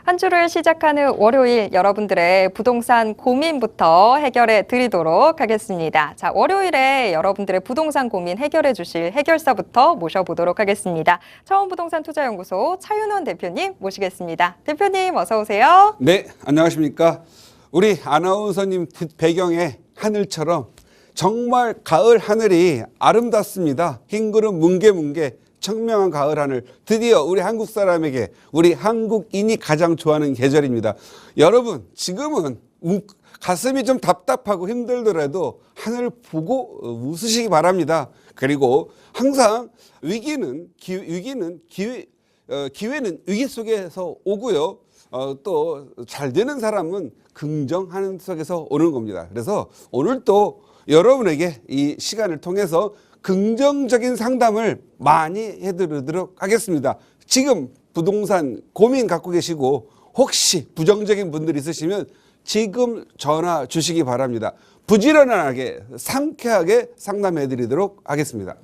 한 주를 시작하는 월요일 여러분들의 부동산 고민부터 해결해 드리도록 하겠습니다. 자, 월요일에 여러분들의 부동산 고민 해결해 주실 해결사부터 모셔보도록 하겠습니다. 처음부동산투자연구소 차윤원 대표님 모시겠습니다. 대표님 어서 오세요. 네, 안녕하십니까. 우리 아나운서님 배경에 하늘처럼 정말 가을 하늘이 아름답습니다. 흰 구름 뭉게뭉게 청명한 가을 하늘, 드디어 우리 한국 사람에게, 우리 한국인이 가장 좋아하는 계절입니다. 여러분, 지금은 가슴이 좀 답답하고 힘들더라도 하늘 보고 웃으시기 바랍니다. 그리고 항상 기회는 위기 속에서 오고요. 또 잘 되는 사람은 긍정하는 속에서 오는 겁니다. 그래서 오늘 또 여러분에게 이 시간을 통해서 긍정적인 상담을 많이 해드리도록 하겠습니다. 지금 부동산 고민 갖고 계시고 혹시 부정적인 분들 있으시면 지금 전화 주시기 바랍니다. 부지런하게 상쾌하게 상담해 드리도록 하겠습니다.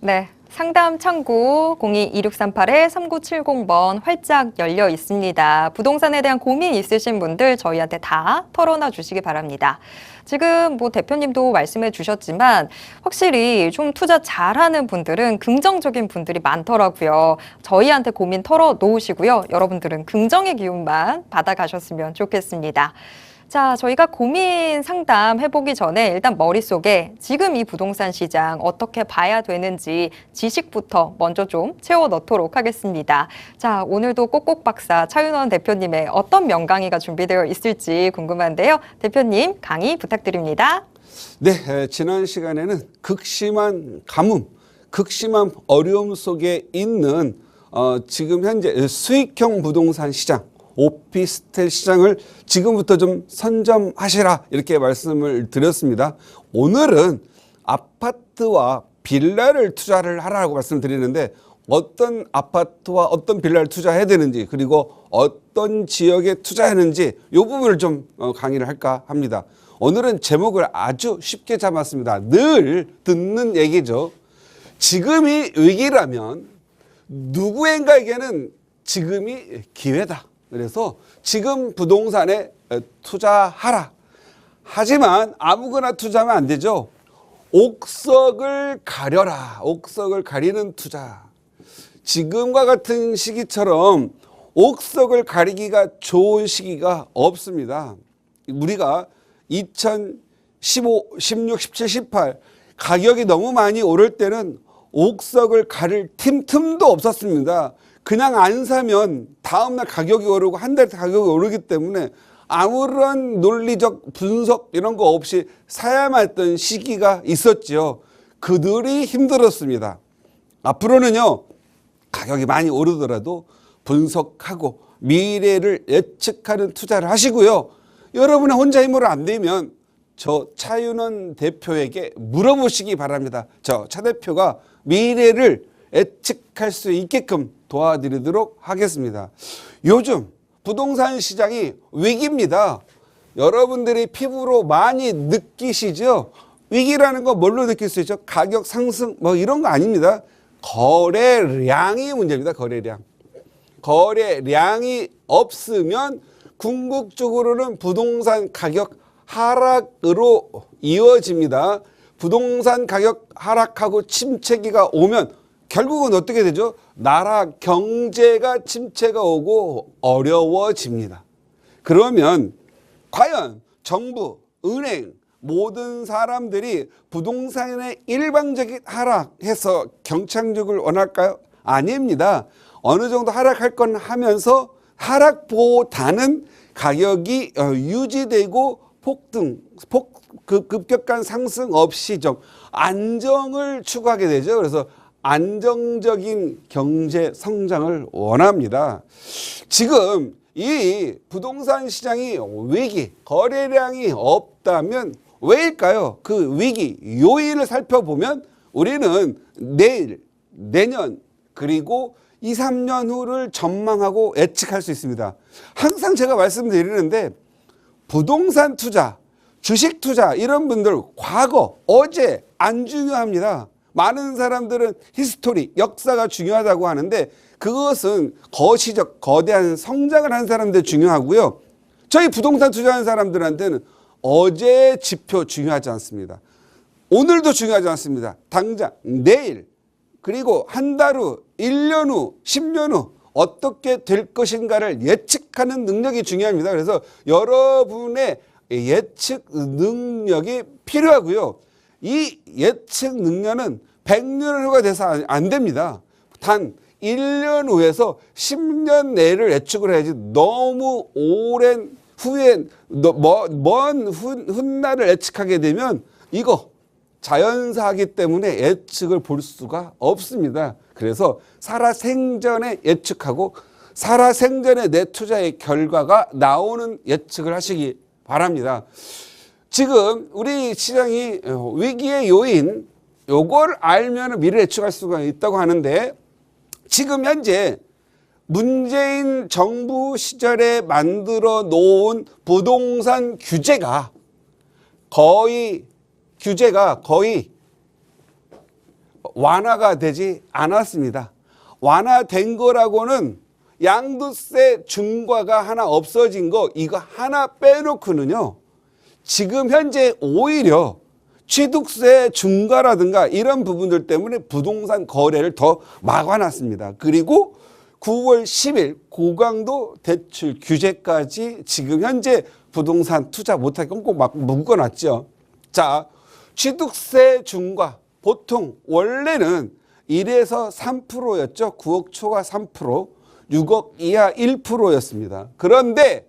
네, 상담 창구 02-2638-3970번 활짝 열려 있습니다. 부동산에 대한 고민 있으신 분들 저희한테 다 털어놔 주시기 바랍니다. 지금 대표님도 말씀해 주셨지만 확실히 좀 투자 잘하는 분들은 긍정적인 분들이 많더라고요. 저희한테 고민 털어 놓으시고요. 여러분들은 긍정의 기운만 받아가셨으면 좋겠습니다. 자, 저희가 고민 상담 해보기 전에 일단 머릿속에 지금 이 부동산 시장 어떻게 봐야 되는지 지식부터 먼저 좀 채워 넣도록 하겠습니다. 자, 오늘도 꼭꼭 박사 차윤원 대표님의 어떤 명강의가 준비되어 있을지 궁금한데요. 대표님 강의 부탁드립니다. 네, 지난 시간에는 극심한 가뭄, 극심한 어려움 속에 있는 지금 현재 수익형 부동산 시장, 오피스텔 시장을 지금부터 좀 선점하시라 이렇게 말씀을 드렸습니다. 오늘은 아파트와 빌라를 투자를 하라고 말씀드리는데 어떤 아파트와 어떤 빌라를 투자해야 되는지 그리고 어떤 지역에 투자하는지 이 부분을 좀 강의를 할까 합니다. 오늘은 제목을 아주 쉽게 잡았습니다. 늘 듣는 얘기죠. 지금이 위기라면 누구인가에게는 지금이 기회다. 그래서 지금 부동산에 투자하라. 하지만 아무거나 투자하면 안 되죠. 옥석을 가려라. 옥석을 가리는 투자. 지금과 같은 시기처럼 옥석을 가리기가 좋은 시기가 없습니다. 우리가 2015, 16, 17, 18 가격이 너무 많이 오를 때는 옥석을 가릴 틈도 없었습니다. 그냥 안 사면 다음날 가격이 오르고 한 달 가격이 오르기 때문에 아무런 논리적 분석 이런 거 없이 사야만 했던 시기가 있었죠. 그들이 힘들었습니다. 앞으로는요, 가격이 많이 오르더라도 분석하고 미래를 예측하는 투자를 하시고요. 여러분의 혼자 힘으로 안 되면 저 차윤원 대표에게 물어보시기 바랍니다. 저 차 대표가 미래를 예측할 수 있게끔 도와드리도록 하겠습니다. 요즘 부동산 시장이 위기입니다. 여러분들이 피부로 많이 느끼시죠? 위기라는 거 뭘로 느낄 수 있죠? 가격 상승 이런 거 아닙니다. 거래량이 문제입니다. 거래량. 거래량이 없으면 궁극적으로는 부동산 가격 하락으로 이어집니다. 부동산 가격 하락하고 침체기가 오면 결국은 어떻게 되죠? 나라 경제가 침체가 오고 어려워집니다. 그러면 과연 정부, 은행, 모든 사람들이 부동산의 일방적인 하락해서 경착륙을 원할까요? 아닙니다. 어느 정도 하락할 건 하면서 하락보다는 가격이 유지되고 급격한 상승 없이 좀 안정을 추구하게 되죠. 그래서 안정적인 경제 성장을 원합니다. 지금 이 부동산 시장이 위기, 거래량이 없다면 왜일까요? 그 위기 요인을 살펴보면 우리는 내일, 내년 그리고 2, 3년 후를 전망하고 예측할 수 있습니다. 항상 제가 말씀드리는데 부동산 투자, 주식 투자 이런 분들 과거, 어제 안 중요합니다. 많은 사람들은 히스토리, 역사가 중요하다고 하는데 그것은 거시적 거대한 성장을 한 사람들 중요하고요. 저희 부동산 투자하는 사람들한테는 어제의 지표 중요하지 않습니다. 오늘도 중요하지 않습니다. 당장 내일 그리고 한 달 후, 1년 후, 10년 후 어떻게 될 것인가를 예측하는 능력이 중요합니다. 그래서 여러분의 예측 능력이 필요하고요. 이 예측 능력은 100년 후가 돼서 안 됩니다. 단 1년 후에서 10년 내를 예측을 해야지 너무 오랜 후에 먼 훗날을 예측하게 되면 이거 자연사하기 때문에 예측을 볼 수가 없습니다. 그래서 살아생전에 예측하고 살아생전에 내 투자의 결과가 나오는 예측을 하시기 바랍니다. 지금 우리 시장이 위기의 요인 요걸 알면 미래 예측할 수가 있다고 하는데 지금 현재 문재인 정부 시절에 만들어 놓은 부동산 규제가 거의 완화가 되지 않았습니다. 완화된 거라고는 양도세 중과가 하나 없어진 거 이거 하나 빼놓고는요. 지금 현재 오히려 취득세 중과라든가 이런 부분들 때문에 부동산 거래를 더 막아놨습니다. 그리고 9월 10일 고강도 대출 규제까지 지금 현재 부동산 투자 못하게 꽁꽁 막 묶어놨죠. 자, 취득세 중과 보통 원래는 1에서 3%였죠. 9억 초과 3%, 6억 이하 1%였습니다. 그런데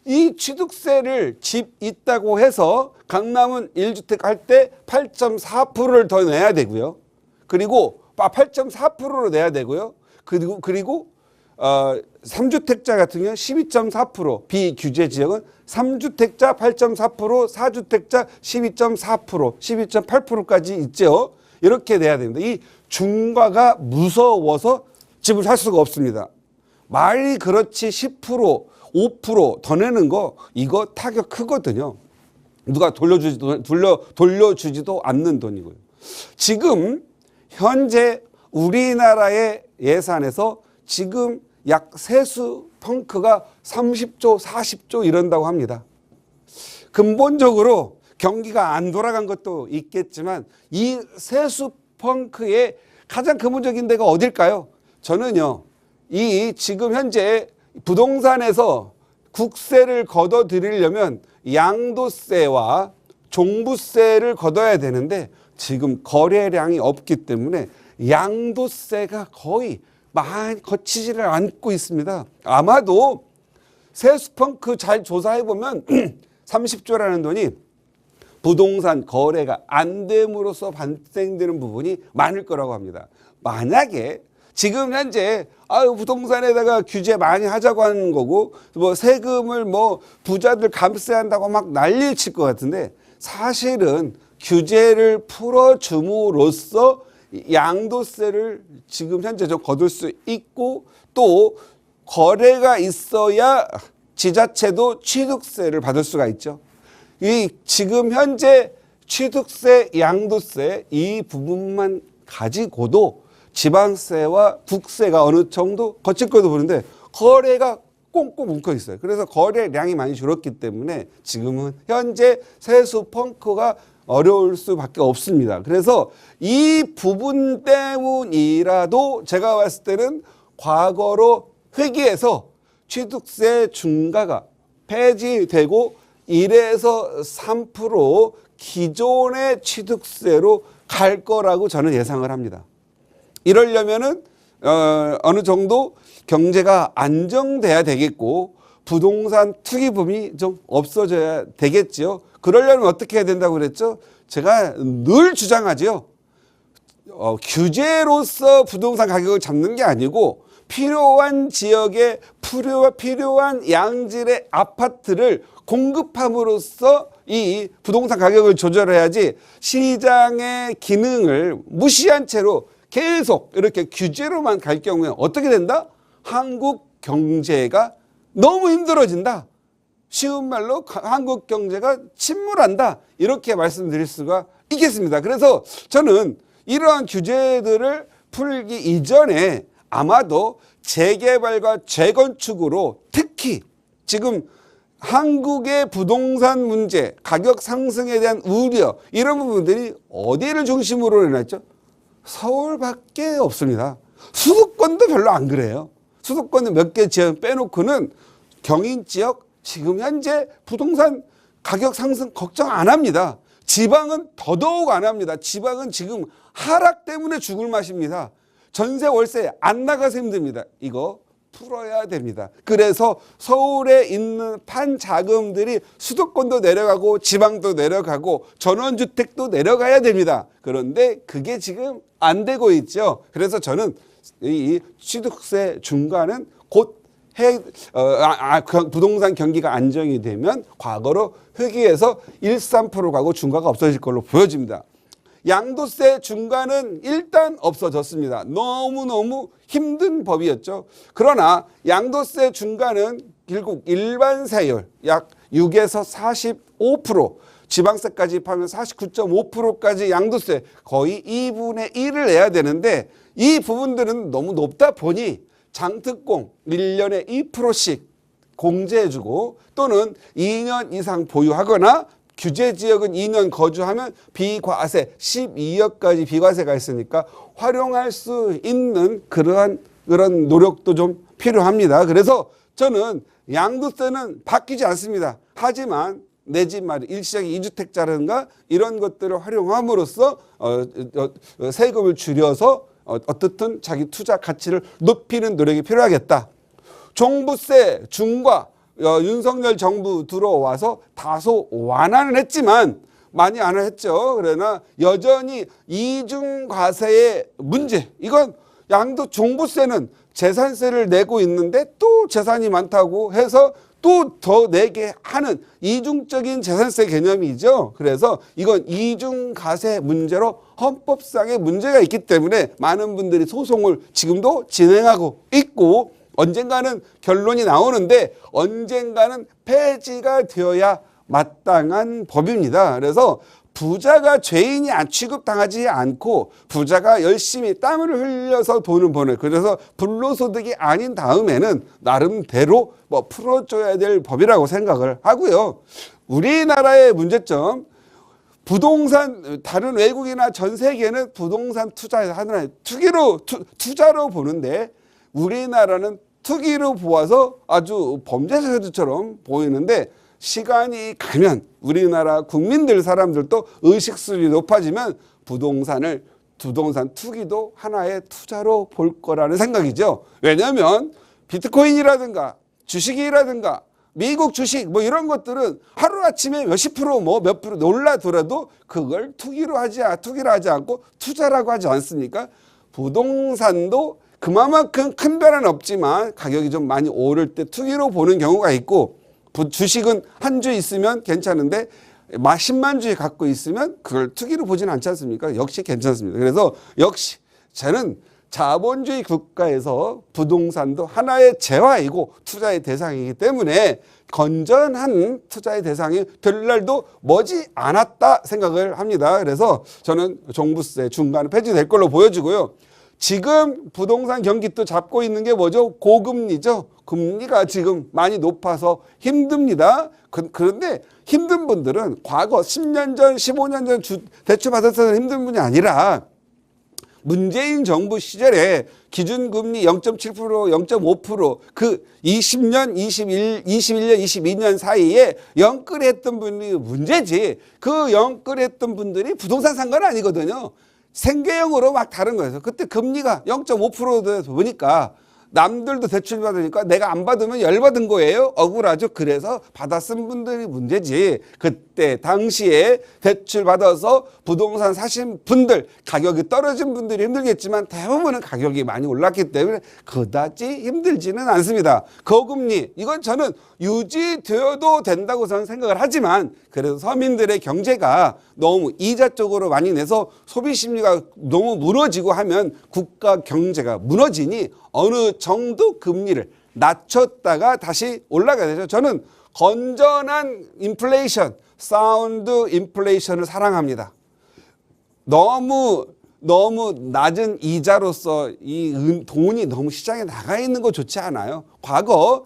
이 취득세를 집 있다고 해서 강남은 1주택 할 때 8.4%를 더 내야 되고요. 그리고 8.4%로 내야 되고요. 그리고 3주택자 같은 경우는 12.4%, 비규제 지역은 3주택자 8.4%, 4주택자 12.4%, 12.8%까지 있죠. 이렇게 내야 됩니다. 이 중과가 무서워서 집을 살 수가 없습니다. 말이 그렇지 10%, 5% 더 내는 거 이거 타격 크거든요. 누가 돌려주지도 않는 돈이고요. 지금 현재 우리나라의 예산에서 지금 약 세수 펑크가 30조, 40조 이런다고 합니다. 근본적으로 경기가 안 돌아간 것도 있겠지만 이 세수 펑크의 가장 근본적인 데가 어딜까요? 저는요, 이 지금 현재 부동산에서 국세를 걷어들이려면 양도세와 종부세를 걷어야 되는데 지금 거래량이 없기 때문에 양도세가 거의 많이 거치지를 않고 있습니다. 아마도 세수펑크 잘 조사해보면 30조라는 돈이 부동산 거래가 안 됨으로써 발생되는 부분이 많을 거라고 합니다. 만약에 지금 현재 부동산에다가 규제 많이 하자고 하는 거고 뭐 세금을 뭐 부자들 감세한다고 막 난리를 칠 것 같은데 사실은 규제를 풀어줌으로써 양도세를 지금 현재 좀 거둘 수 있고 또 거래가 있어야 지자체도 취득세를 받을 수가 있죠. 이 지금 현재 취득세, 양도세 이 부분만 가지고도 지방세와 국세가 어느 정도 거칠 거도 보는데 거래가 꽁꽁 뭉쳐 있어요. 그래서 거래량이 많이 줄었기 때문에 지금은 현재 세수 펑크가 어려울 수밖에 없습니다. 그래서 이 부분 때문이라도 제가 봤을 때는 과거로 회귀해서 취득세 중과가 폐지되고 1에서 3% 기존의 취득세로 갈 거라고 저는 예상을 합니다. 이러려면은 어느 정도 경제가 안정돼야 되겠고 부동산 투기붐이 좀 없어져야 되겠죠. 그러려면 어떻게 해야 된다고 그랬죠? 제가 늘 주장하죠. 규제로서 부동산 가격을 잡는 게 아니고 필요한 지역에 필요한 양질의 아파트를 공급함으로써 이 부동산 가격을 조절해야지 시장의 기능을 무시한 채로 계속 이렇게 규제로만 갈 경우에 어떻게 된다? 한국 경제가 너무 힘들어진다. 쉬운 말로 한국 경제가 침몰한다. 이렇게 말씀드릴 수가 있겠습니다. 그래서 저는 이러한 규제들을 풀기 이전에 아마도 재개발과 재건축으로 특히 지금 한국의 부동산 문제, 가격 상승에 대한 우려 이런 부분들이 어디를 중심으로 일어났죠? 서울밖에 없습니다. 수도권도 별로 안 그래요. 수도권은 몇 개 지역 빼놓고는 경인 지역 지금 현재 부동산 가격 상승 걱정 안 합니다. 지방은 더더욱 안 합니다. 지방은 지금 하락 때문에 죽을 맛입니다. 전세 월세 안 나가서 힘듭니다. 이거 풀어야 됩니다. 그래서 서울에 있는 판 자금들이 수도권도 내려가고 지방도 내려가고 전원주택도 내려가야 됩니다. 그런데 그게 지금 안 되고 있죠. 그래서 저는 이 취득세 중과는 곧 부동산 경기가 안정이 되면 과거로 회귀해서 1~3% 가고 중과가 없어질 걸로 보여집니다. 양도세 중과는 일단 없어졌습니다. 너무너무 힘든 법이었죠. 그러나 양도세 중과는 결국 일반 세율 약 6에서 45%, 지방세까지 합하면 49.5%까지 양도세 거의 2분의 1을 내야 되는데 이 부분들은 너무 높다 보니 장특공 1년에 2%씩 공제해주고 또는 2년 이상 보유하거나 규제 지역은 2년 거주하면 비과세 12억까지 비과세가 있으니까 활용할 수 있는 그런 노력도 좀 필요합니다. 그래서 저는 양도세는 바뀌지 않습니다. 하지만 내 집 마련, 일시적인 2주택자라든가 이런 것들을 활용함으로써 세금을 줄여서 어떻든 자기 투자 가치를 높이는 노력이 필요하겠다. 종부세 중과 윤석열 정부 들어와서 다소 완화는 했지만 많이 안 했죠. 그러나 여전히 이중과세의 문제, 이건 종부세는 재산세를 내고 있는데 또 재산이 많다고 해서 또 더 내게 하는 이중적인 재산세 개념이죠. 그래서 이건 이중과세 문제로 헌법상의 문제가 있기 때문에 많은 분들이 소송을 지금도 진행하고 있고 언젠가는 결론이 나오는데 언젠가는 폐지가 되어야 마땅한 법입니다. 그래서 부자가 죄인이 취급당하지 않고 부자가 열심히 땀을 흘려서 돈을 버는, 그래서 불로소득이 아닌 다음에는 나름대로 풀어줘야 될 법이라고 생각을 하고요. 우리나라의 문제점, 부동산, 다른 외국이나 전 세계는 부동산 투자에서 하나의 투자로 보는데 우리나라는 투기로 보아서 아주 범죄 사회처럼 보이는데 시간이 가면 우리나라 국민들 사람들도 의식수준이 높아지면 부동산 투기도 하나의 투자로 볼 거라는 생각이죠. 왜냐하면 비트코인이라든가 주식이라든가 미국 주식 이런 것들은 하루아침에 몇십 프로 몇 프로 놀라더라도 그걸 투기로 하지 않고 투자라고 하지 않습니까? 부동산도 그만큼 큰 변화는 없지만 가격이 좀 많이 오를 때 투기로 보는 경우가 있고 주식은 한 주 있으면 괜찮은데 10만 주에 갖고 있으면 그걸 투기로 보지는 않지 않습니까? 역시 괜찮습니다. 그래서 역시 저는 자본주의 국가에서 부동산도 하나의 재화이고 투자의 대상이기 때문에 건전한 투자의 대상이 될 날도 머지 않았다 생각을 합니다. 그래서 저는 종부세 중과는 폐지될 걸로 보여지고요. 지금 부동산 경기 또 잡고 있는 게 뭐죠? 고금리죠. 금리가 지금 많이 높아서 힘듭니다. 그런데 힘든 분들은 과거 10년 전, 15년 전 대출 받았을 힘든 분이 아니라 문재인 정부 시절에 기준금리 0.7%, 0.5% 그 20년, 21년, 22년 사이에 영끌했던 분이 문제지 그 영끌했던 분들이 부동산 산 건 아니거든요. 생계형으로 막 다른 거예요. 그때 금리가 0.5% 보니까 남들도 대출 받으니까 내가 안 받으면 열받은 거예요. 억울하죠. 그래서 받았은 분들이 문제지. 그때 당시에 대출 받아서 부동산 사신 분들, 가격이 떨어진 분들이 힘들겠지만 대부분은 가격이 많이 올랐기 때문에 그다지 힘들지는 않습니다. 고금리 이건 저는 유지되어도 된다고 저는 생각을 하지만 그래서 서민들의 경제가 너무 이자 쪽으로 많이 내서 소비 심리가 너무 무너지고 하면 국가 경제가 무너지니 어느 정도 금리를 낮췄다가 다시 올라가야 되죠. 저는 건전한 인플레이션, 사운드 인플레이션을 사랑합니다. 너무 너무 낮은 이자로서 이 돈이 너무 시장에 나가 있는 거 좋지 않아요. 과거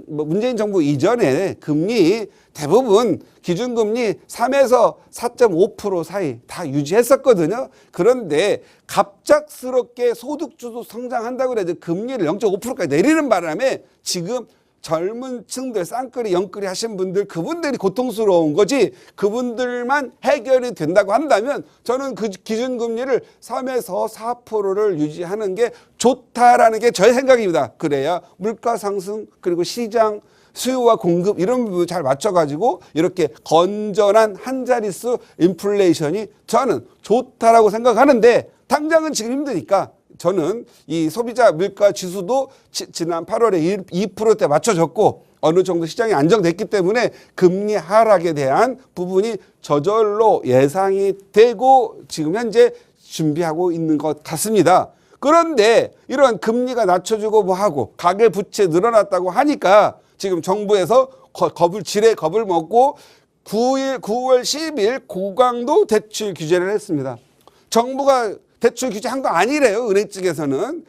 문재인 정부 이전에 금리 대부분 기준금리 3에서 4.5% 사이 다 유지했었거든요. 그런데 갑작스럽게 소득주도 성장한다고 그래도 금리를 0.5%까지 내리는 바람에 지금 젊은 층들 쌍끌이 영끌이 하신 분들 그분들이 고통스러운 거지 그분들만 해결이 된다고 한다면 저는 그 기준금리를 3에서 4%를 유지하는 게 좋다라는 게 저의 생각입니다. 그래야 물가 상승 그리고 시장 수요와 공급 이런 부분 잘 맞춰가지고 이렇게 건전한 한 자릿수 인플레이션이 저는 좋다라고 생각하는데 당장은 지금 힘드니까 저는 이 소비자 물가 지수도 지난 8월에 2%대 맞춰졌고 어느 정도 시장이 안정됐기 때문에 금리 하락에 대한 부분이 저절로 예상이 되고 지금 현재 준비하고 있는 것 같습니다. 그런데 이런 금리가 낮춰주고 뭐하고 가계부채 늘어났다고 하니까 지금 정부에서 지레 겁을 먹고 9월 10일 고강도 대출 규제를 했습니다. 정부가 대출 규제한 거 아니래요. 은행 측에서는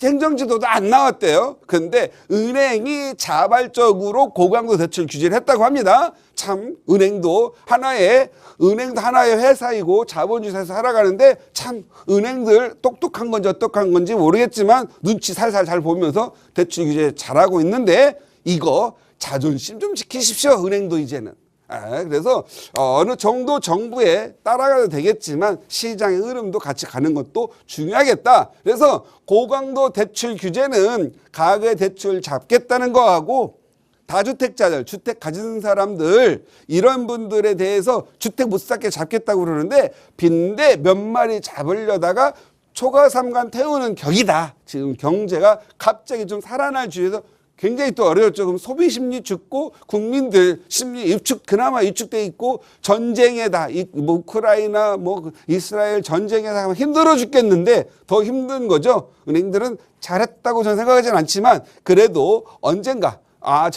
행정지도도 안 나왔대요. 근데 은행이 자발적으로 고강도 대출 규제를 했다고 합니다. 참 은행도 하나의 회사이고 자본주의에서 살아가는데 참 은행들 똑똑한 건지 어떡한 건지 모르겠지만 눈치 살살 잘 보면서 대출 규제 잘하고 있는데 이거 자존심 좀 지키십시오. 은행도 이제는. 그래서 어느 정도 정부에 따라가도 되겠지만 시장의 흐름도 같이 가는 것도 중요하겠다. 그래서 고강도 대출 규제는 가계 대출 잡겠다는 거하고 다주택자들, 주택 가진 사람들 이런 분들에 대해서 주택 못 쌓게 잡겠다고 그러는데 빈대 몇 마리 잡으려다가 초가삼간 태우는 격이다. 지금 경제가 갑자기 좀 살아날 주위에서 굉장히 또 어려웠죠. 그럼 소비 심리 죽고 국민들 심리 그나마 위축돼 있고 전쟁에다 우크라이나 이스라엘 전쟁에다 힘들어 죽겠는데 더 힘든 거죠. 은행들은 잘했다고 저는 생각하지는 않지만 그래도 언젠가 한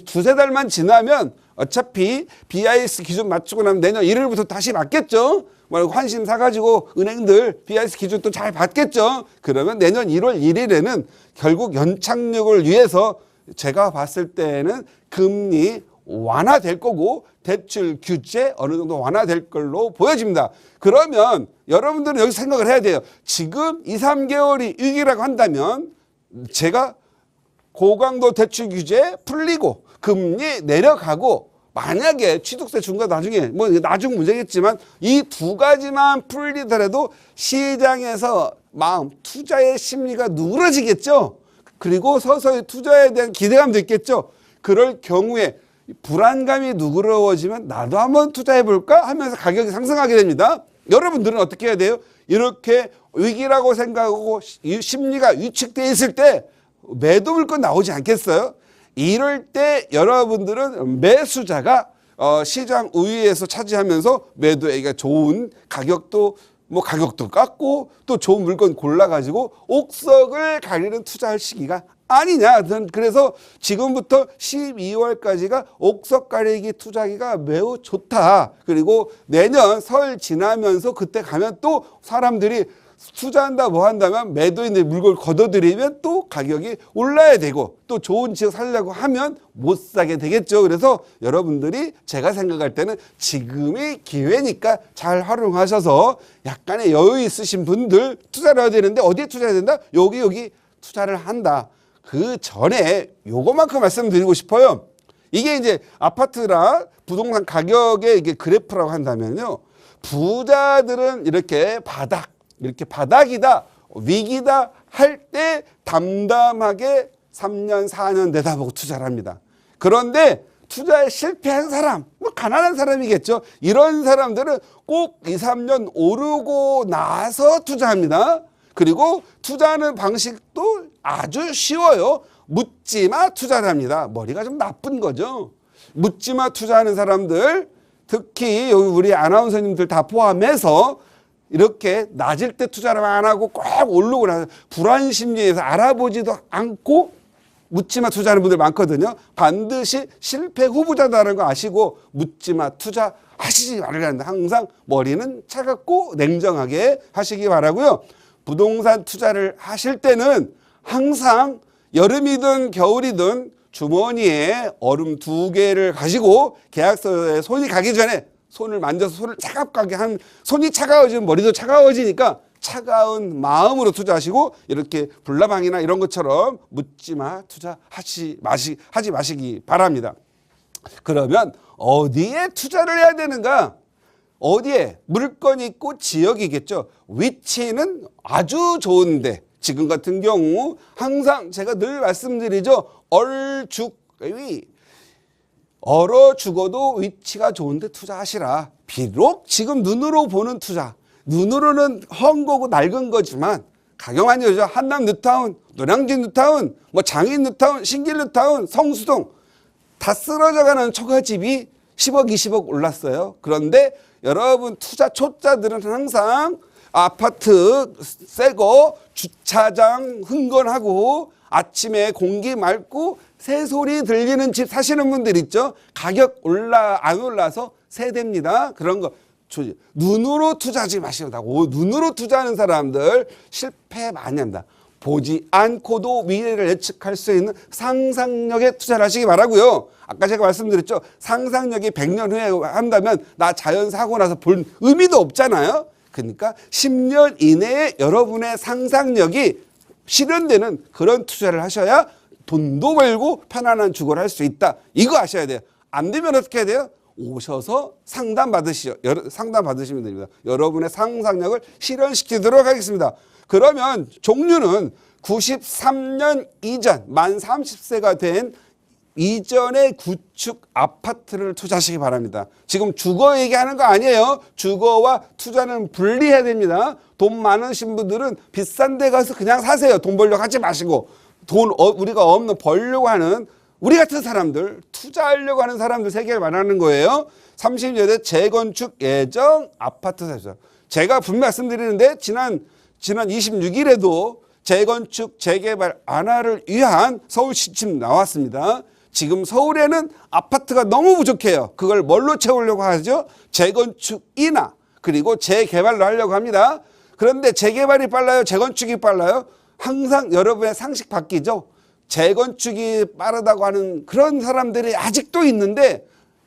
두세 달만 지나면 어차피 BIS 기준 맞추고 나면 내년 1월부터 다시 맞겠죠. 환심 사가지고 은행들 BIS 기준 또 잘 받겠죠. 그러면 내년 1월 1일에는 결국 연착륙을 위해서 제가 봤을 때는 금리 완화될 거고 대출 규제 어느 정도 완화될 걸로 보여집니다. 그러면 여러분들은 여기서 생각을 해야 돼요. 지금 2, 3개월이 위기라고 한다면 제가 고강도 대출 규제 풀리고 금리 내려가고 만약에 취득세 중과 나중에 나중 문제겠지만 이 두 가지만 풀리더라도 시장에서 투자의 심리가 누그러지겠죠. 그리고 서서히 투자에 대한 기대감도 있겠죠. 그럴 경우에 불안감이 누그러워지면 나도 한번 투자해볼까 하면서 가격이 상승하게 됩니다. 여러분들은 어떻게 해야 돼요? 이렇게 위기라고 생각하고 심리가 위축되어 있을 때 매도 물건 나오지 않겠어요? 이럴 때 여러분들은 매수자가 시장 우위에서 차지하면서 매도하기가 좋은 가격도 깎고 또 좋은 물건 골라가지고 옥석을 가리는 투자할 시기가 아니냐. 그래서 지금부터 12월까지가 옥석 가리기 투자기가 매우 좋다. 그리고 내년 설 지나면서 그때 가면 또 사람들이 투자한다 한다면 매도인들 물건을 걷어들이면 또 가격이 올라야 되고 또 좋은 지역 살려고 하면 못 사게 되겠죠. 그래서 여러분들이 제가 생각할 때는 지금이 기회니까 잘 활용하셔서 약간의 여유 있으신 분들 투자를 해야 되는데 어디에 투자해야 된다? 여기 투자를 한다. 그 전에 요거만큼 말씀드리고 싶어요. 이게 이제 아파트나 부동산 가격의 이게 그래프라고 한다면요. 부자들은 이렇게 바닥이다, 위기다 할 때 담담하게 3년, 4년 내다보고 투자를 합니다. 그런데 투자에 실패한 사람, 가난한 사람이겠죠. 이런 사람들은 꼭 2, 3년 오르고 나서 투자합니다. 그리고 투자하는 방식도 아주 쉬워요. 묻지마 투자를 합니다. 머리가 좀 나쁜 거죠. 묻지마 투자하는 사람들, 특히 여기 우리 아나운서님들 다 포함해서 이렇게 낮을 때 투자를 안 하고 꼭 오르고 나서 불안 심리에서 알아보지도 않고 묻지마 투자하는 분들 많거든요. 반드시 실패 후보자다라는 거 아시고 묻지마 투자하시지 말라는데 항상 머리는 차갑고 냉정하게 하시기 바라고요. 부동산 투자를 하실 때는 항상 여름이든 겨울이든 주머니에 얼음 2개를 가지고 계약서에 손이 가기 전에 손을 만져서 손을 차갑게 한 손이 차가워지면 머리도 차가워지니까 차가운 마음으로 투자하시고 이렇게 불나방이나 이런 것처럼 묻지마 투자하지 마시기 바랍니다. 그러면 어디에 투자를 해야 되는가? 어디에? 물건이 있고 지역이겠죠. 위치는 아주 좋은데 지금 같은 경우 항상 제가 늘 말씀드리죠. 얼죽위 얼어 죽어도 위치가 좋은데 투자하시라. 비록 지금 눈으로 보는 투자, 눈으로는 헝거고 낡은 거지만 가격 많이 오르죠. 한남 뉴타운, 노량진 뉴타운, 뭐 장인 뉴타운, 신길 뉴타운, 성수동 다 쓰러져가는 초가집이 10억, 20억 올랐어요. 그런데 여러분 투자 초짜들은 항상 아파트 새거 주차장 흥건하고 아침에 공기 맑고 새소리 들리는 집 사시는 분들 있죠. 가격 안 올라서 세대입니다. 그런 거 눈으로 투자하지 마시라고. 눈으로 투자하는 사람들 실패 많이 합니다. 보지 않고도 미래를 예측할 수 있는 상상력에 투자를 하시기 바라고요. 아까 제가 말씀드렸죠. 상상력이 100년 후에 한다면 나 자연사고 나서 볼 의미도 없잖아요. 그러니까 10년 이내에 여러분의 상상력이 실현되는 그런 투자를 하셔야 돈도 벌고 편안한 주거를 할 수 있다. 이거 아셔야 돼요. 안 되면 어떻게 해야 돼요? 오셔서 상담 받으시면 됩니다. 여러분의 상상력을 실현시키도록 하겠습니다. 그러면 종류는 93년 이전 만 30세가 된 이전의 구축 아파트를 투자하시기 바랍니다. 지금 주거 얘기하는 거 아니에요. 주거와 투자는 분리해야 됩니다. 돈 많으신 분들은 비싼 데 가서 그냥 사세요. 돈 벌려고 하지 마시고 우리가 없는 벌려고 하는 우리 같은 사람들, 투자하려고 하는 사람들 세계를 말하는 거예요. 30년대 재건축 예정 아파트 사죠. 제가 분명 말씀드리는데 지난 26일에도 재건축 재개발 완화를 위한 서울시침 나왔습니다. 지금 서울에는 아파트가 너무 부족해요. 그걸 뭘로 채우려고 하죠? 재건축이나 그리고 재개발로 하려고 합니다. 그런데 재개발이 빨라요? 재건축이 빨라요? 항상 여러분의 상식 바뀌죠. 재건축이 빠르다고 하는 그런 사람들이 아직도 있는데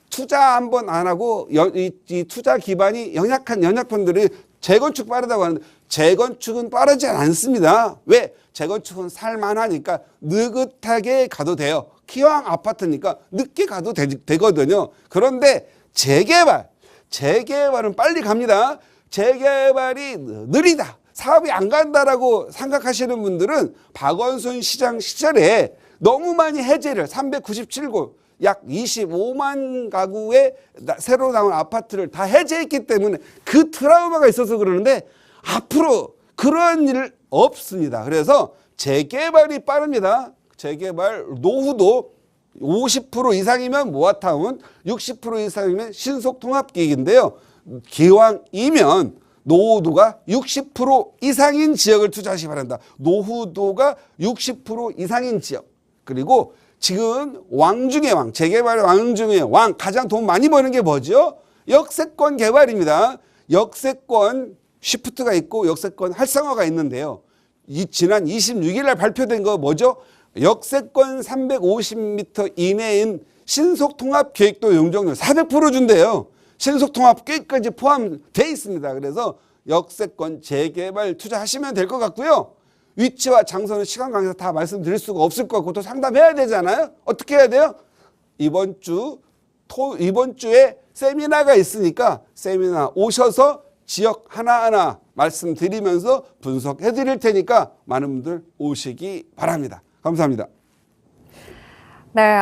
투자 한번 안 하고 이 투자 기반이 연약분들이 재건축 빠르다고 하는데 재건축은 빠르지 않습니다. 왜? 재건축은 살만하니까 느긋하게 가도 돼요. 기왕 아파트니까 늦게 가도 되거든요. 그런데 재개발은 빨리 갑니다. 재개발이 느리다. 사업이 안 간다라고 생각하시는 분들은 박원순 시장 시절에 너무 많이 해제를 397곳 약 25만 가구의 새로 나온 아파트를 다 해제했기 때문에 그 트라우마가 있어서 그러는데 앞으로 그런 일 없습니다. 그래서 재개발이 빠릅니다. 재개발 노후도 50% 이상이면 모아타운, 60% 이상이면 신속통합기획인데요. 기왕이면 노후도가 60% 이상인 지역을 투자하시기 바랍니다. 노후도가 60% 이상인 지역. 그리고 지금 왕 중의 왕, 재개발 왕 중의 왕, 가장 돈 많이 버는 게 뭐죠? 역세권 개발입니다. 역세권 시프트가 있고 역세권 활성화가 있는데요. 지난 26일 날 발표된 거 뭐죠? 역세권 350m 이내인 신속통합 계획도 용적률 400% 준대요. 신속통합 계획까지 포함되어 있습니다. 그래서 역세권 재개발 투자하시면 될 것 같고요. 위치와 장소는 시간 관계에서 다 말씀드릴 수가 없을 것 같고 또 상담해야 되잖아요. 어떻게 해야 돼요? 이번 주에 세미나가 있으니까 세미나 오셔서 지역 하나하나 말씀드리면서 분석해 드릴 테니까 많은 분들 오시기 바랍니다. 감사합니다. 네,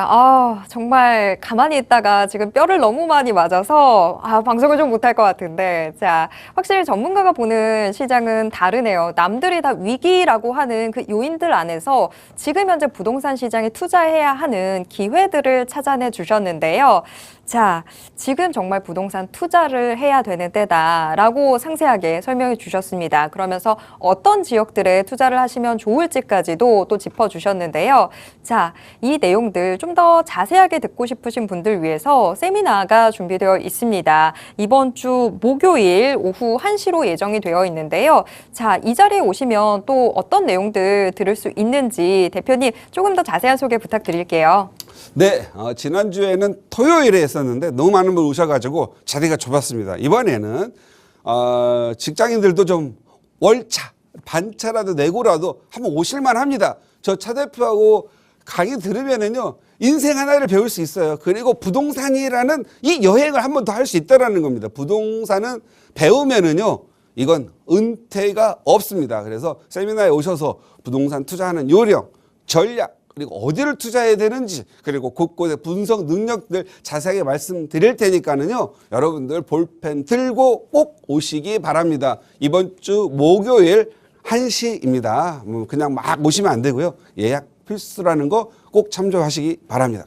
정말 가만히 있다가 지금 뼈를 너무 많이 맞아서, 방송을 좀 못할 것 같은데. 자, 확실히 전문가가 보는 시장은 다르네요. 남들이 다 위기라고 하는 그 요인들 안에서 지금 현재 부동산 시장에 투자해야 하는 기회들을 찾아내 주셨는데요. 자, 지금 정말 부동산 투자를 해야 되는 때다라고 상세하게 설명해 주셨습니다. 그러면서 어떤 지역들에 투자를 하시면 좋을지까지도 또 짚어주셨는데요. 자, 이 내용들 좀 더 자세하게 듣고 싶으신 분들 위해서 세미나가 준비되어 있습니다. 이번 주 목요일 오후 1시로 예정이 되어 있는데요. 자, 이 자리에 오시면 또 어떤 내용들 들을 수 있는지 대표님 조금 더 자세한 소개 부탁드릴게요. 네, 지난주에는 토요일에 했었는데 너무 많은 분 오셔가지고 자리가 좁았습니다. 이번에는 직장인들도 좀 월차, 반차라도 내고라도 한번 오실만 합니다. 저 차 대표하고 강의 들으면은요, 인생 하나를 배울 수 있어요. 그리고 부동산이라는 이 여행을 한 번 더 할 수 있다라는 겁니다. 부동산은 배우면은요, 이건 은퇴가 없습니다. 그래서 세미나에 오셔서 부동산 투자하는 요령, 전략, 그리고 어디를 투자해야 되는지, 그리고 곳곳의 분석 능력들 자세하게 말씀드릴 테니까는요, 여러분들 볼펜 들고 꼭 오시기 바랍니다. 이번 주 목요일 1시입니다. 그냥 막 오시면 안 되고요. 예약 필수라는 거 꼭 참조하시기 바랍니다.